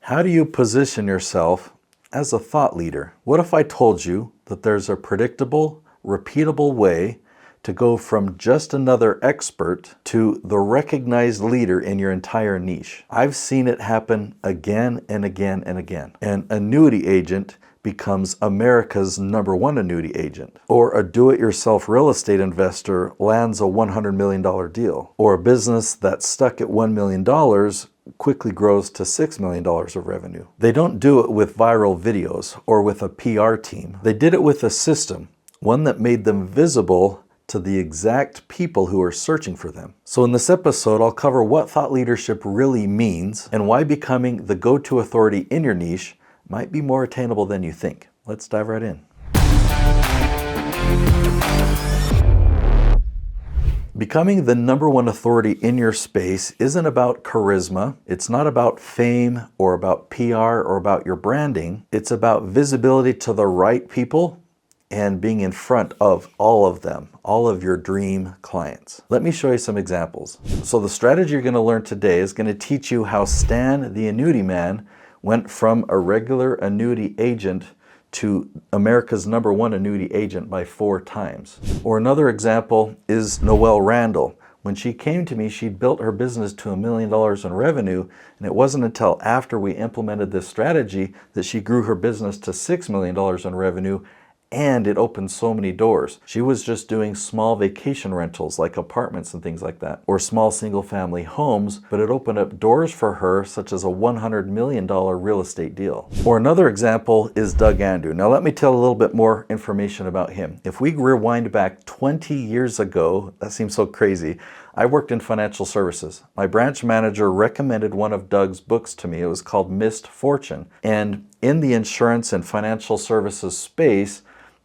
How do you position yourself as a thought leader? What if I told you that there's a predictable, repeatable way to go from just another expert to the recognized leader in your entire niche? I've seen it happen again and again and again. An annuity agent becomes America's #1 annuity agent. Or a do-it-yourself real estate investor lands a $100 million deal. Or a business that's stuck at $1 million quickly grows to $6 million of revenue. They don't do it with viral videos or with a PR team. They did it with a system, one that made them visible to the exact people who are searching for them. So in this episode, I'll cover what thought leadership really means and why becoming the go-to authority in your niche might be more attainable than you think. Let's dive right in. Becoming the #1 authority in your space isn't about charisma. It's not about fame or about PR or about your branding. It's about visibility to the right people and being in front of all of them, all of your dream clients. Let me show you some examples. So the strategy you're going to learn today is going to teach you how Stan the annuity man went from a regular annuity agent to America's #1 annuity agent by 4 times. Or another example is Noelle Randall. When she came to me, she'd built her business to $1 million in revenue, and it wasn't until after we implemented this strategy that she grew her business to $6 million in revenue, and it opened so many doors. She was just doing small vacation rentals like apartments and things like that, or small single-family homes, but it opened up doors for her, such as a $100 million real estate deal. Or another example is Doug Andrew. Now let me tell a little bit more information about him. If we rewind back 20 years ago, that seems so crazy, I worked in financial services. My branch manager recommended one of Doug's books to me. It was called Missed Fortune. And in the insurance and financial services space,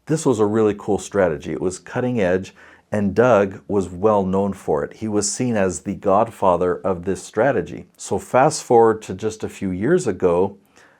this was a really cool strategy. It was cutting edge, and Doug was well known for it. He was seen as the godfather of this strategy. So fast forward to just a few years ago,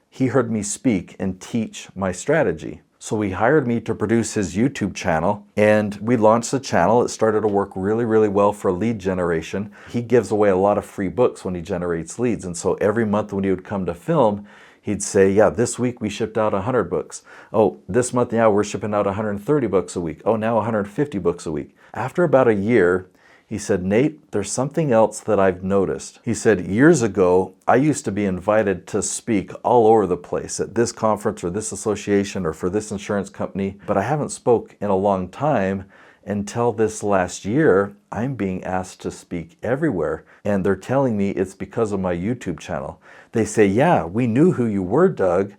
he heard me speak and teach my strategy. So he hired me to produce his YouTube channel, and we launched the channel. It started to work really, really well for lead generation. He gives away a lot of free books when he generates leads, and so every month when he would come to film, he'd say, yeah, this week we shipped out 100 books. Oh, this month, yeah, we're shipping out 130 books a week. Oh, now 150 books a week. After about a year, he said, Nate, there's something else that I've noticed. He said, years ago, I used to be invited to speak all over the place at this conference or this association or for this insurance company, but I haven't spoke in a long time. Until this last year, I'm being asked to speak everywhere, and they're telling me it's because of my YouTube channel. They say, yeah, we knew who you were, Doug,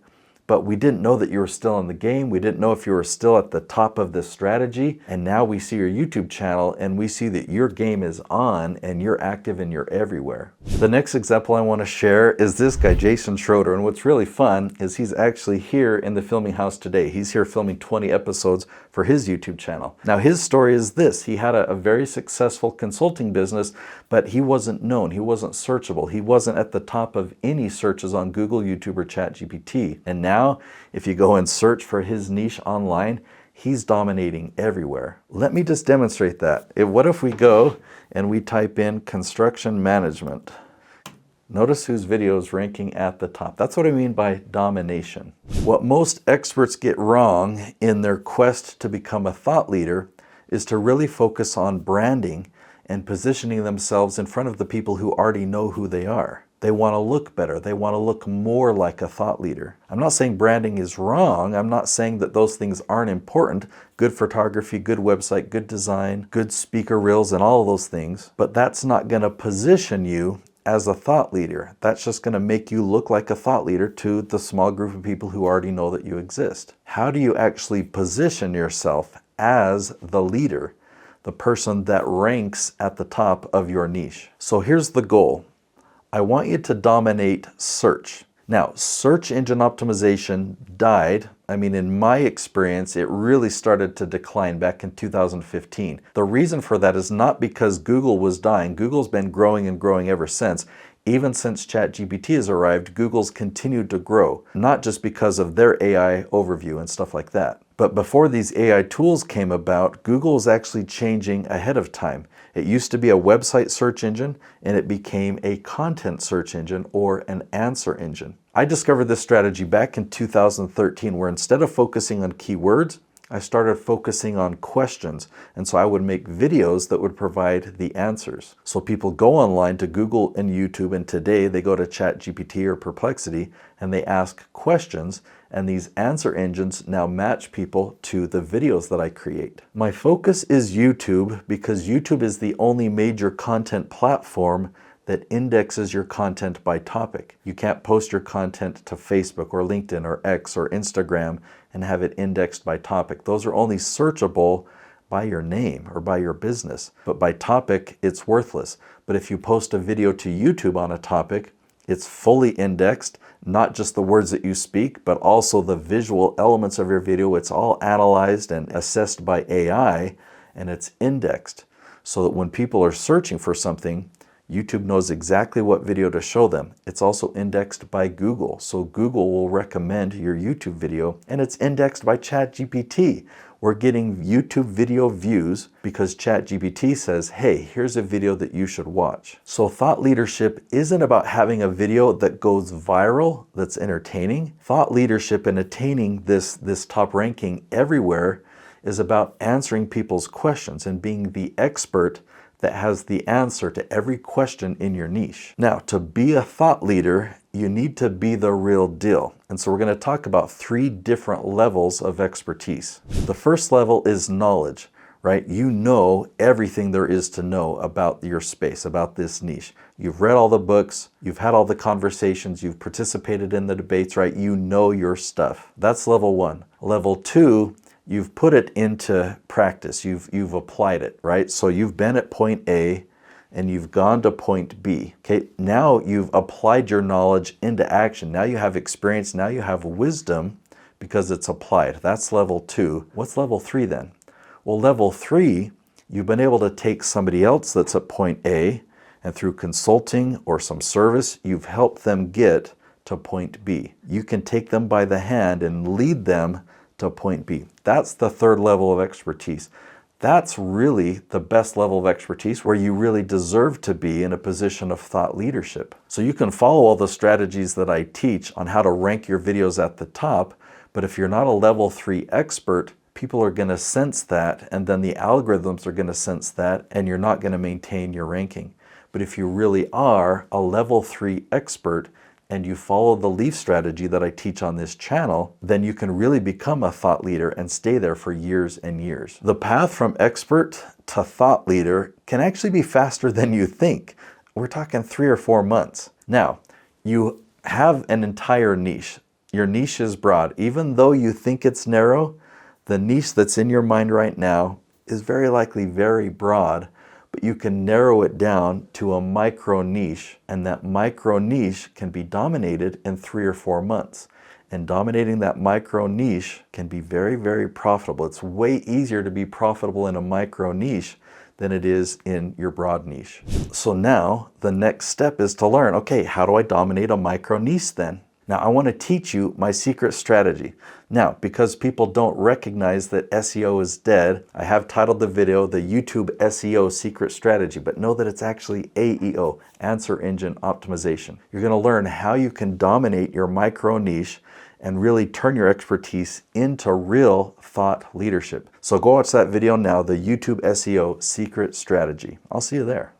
but we didn't know that you were still in the game. We didn't know if you were still at the top of this strategy. And now we see your YouTube channel and we see that your game is on and you're active and you're everywhere. The next example I want to share is this guy, Jason Schroeder. And what's really fun is he's actually here in the filming house today. He's here filming 20 episodes for his YouTube channel. Now his story is this. He had a very successful consulting business, but he wasn't known. He wasn't searchable. He wasn't at the top of any searches on Google, YouTube, or ChatGPT. And now if you go and search for his niche online, he's dominating everywhere. Let me just demonstrate that. What if we go and we type in construction management? Notice whose video is ranking at the top. That's what I mean by domination. What most experts get wrong in their quest to become a thought leader is to really focus on branding and positioning themselves in front of the people who already know who they are. They want to look better. They want to look more like a thought leader. I'm not saying branding is wrong. I'm not saying that those things aren't important. Good photography, good website, good design, good speaker reels, and all of those things. But that's not going to position you as a thought leader. That's just going to make you look like a thought leader to the small group of people who already know that you exist. How do you actually position yourself as the leader, the person that ranks at the top of your niche? So here's the goal. I want you to dominate search. Now, search engine optimization died. I mean, in my experience, it really started to decline back in 2015. The reason for that is not because Google was dying. Google's been growing and growing ever since. Even since ChatGPT has arrived, Google's continued to grow, not just because of their AI overview and stuff like that. But before these AI tools came about, Google was actually changing ahead of time. It used to be a website search engine, and it became a content search engine or an answer engine. I discovered this strategy back in 2013 where instead of focusing on keywords, I started focusing on questions. And so I would make videos that would provide the answers. So people go online to Google and YouTube, and today they go to ChatGPT or Perplexity and they ask questions, and these answer engines now match people to the videos that I create. My focus is YouTube because YouTube is the only major content platform that indexes your content by topic. You can't post your content to Facebook or LinkedIn or X or Instagram and have it indexed by topic. Those are only searchable by your name or by your business, but by topic, it's worthless. But if you post a video to YouTube on a topic, it's fully indexed, not just the words that you speak, but also the visual elements of your video. It's all analyzed and assessed by AI, and it's indexed so that when people are searching for something, YouTube knows exactly what video to show them. It's also indexed by Google, so Google will recommend your YouTube video, and it's indexed by ChatGPT. We're getting YouTube video views because ChatGPT says, hey, here's a video that you should watch. So thought leadership isn't about having a video that goes viral, that's entertaining. Thought leadership and attaining this top ranking everywhere is about answering people's questions and being the expert that has the answer to every question in your niche. Now, to be a thought leader, you need to be the real deal. And so we're going to talk about 3 different levels of expertise. The first level is knowledge, right? You know everything there is to know about your space, about this niche. You've read all the books, you've had all the conversations, you've participated in the debates, right? You know your stuff. That's level 1. Level 2, you've put it into practice. You've applied it, right? So you've been at point A and you've gone to point B. Okay, now you've applied your knowledge into action. Now you have experience, now you have wisdom because it's applied. That's level 2. What's level 3 then? Well, level 3, you've been able to take somebody else that's at point A, and through consulting or some service, you've helped them get to point B. You can take them by the hand and lead them to point B. That's the 3rd level of expertise. That's really the best level of expertise where you really deserve to be in a position of thought leadership. So you can follow all the strategies that I teach on how to rank your videos at the top, but if you're not a level 3 expert, people are going to sense that, and then the algorithms are going to sense that, and you're not going to maintain your ranking. But if you really are a level 3 expert, and you follow the LEAF strategy that I teach on this channel, then you can really become a thought leader and stay there for years and years. The path from expert to thought leader can actually be faster than you think. We're talking 3 or 4 months. Now, you have an entire niche. Your niche is broad. Even though you think it's narrow, the niche that's in your mind right now is very likely very broad, but you can narrow it down to a micro niche, and that micro niche can be dominated in 3 or 4 months. And dominating that micro niche can be very, very profitable. It's way easier to be profitable in a micro niche than it is in your broad niche. So now the next step is to learn, okay, how do I dominate a micro niche then? Now I want to teach you my secret strategy. Now, because people don't recognize that SEO is dead, I have titled the video the YouTube SEO secret strategy, but know that it's actually AEO, Answer Engine Optimization. You're going to learn how you can dominate your micro niche and really turn your expertise into real thought leadership. So go watch that video now, the YouTube SEO secret strategy. I'll see you there.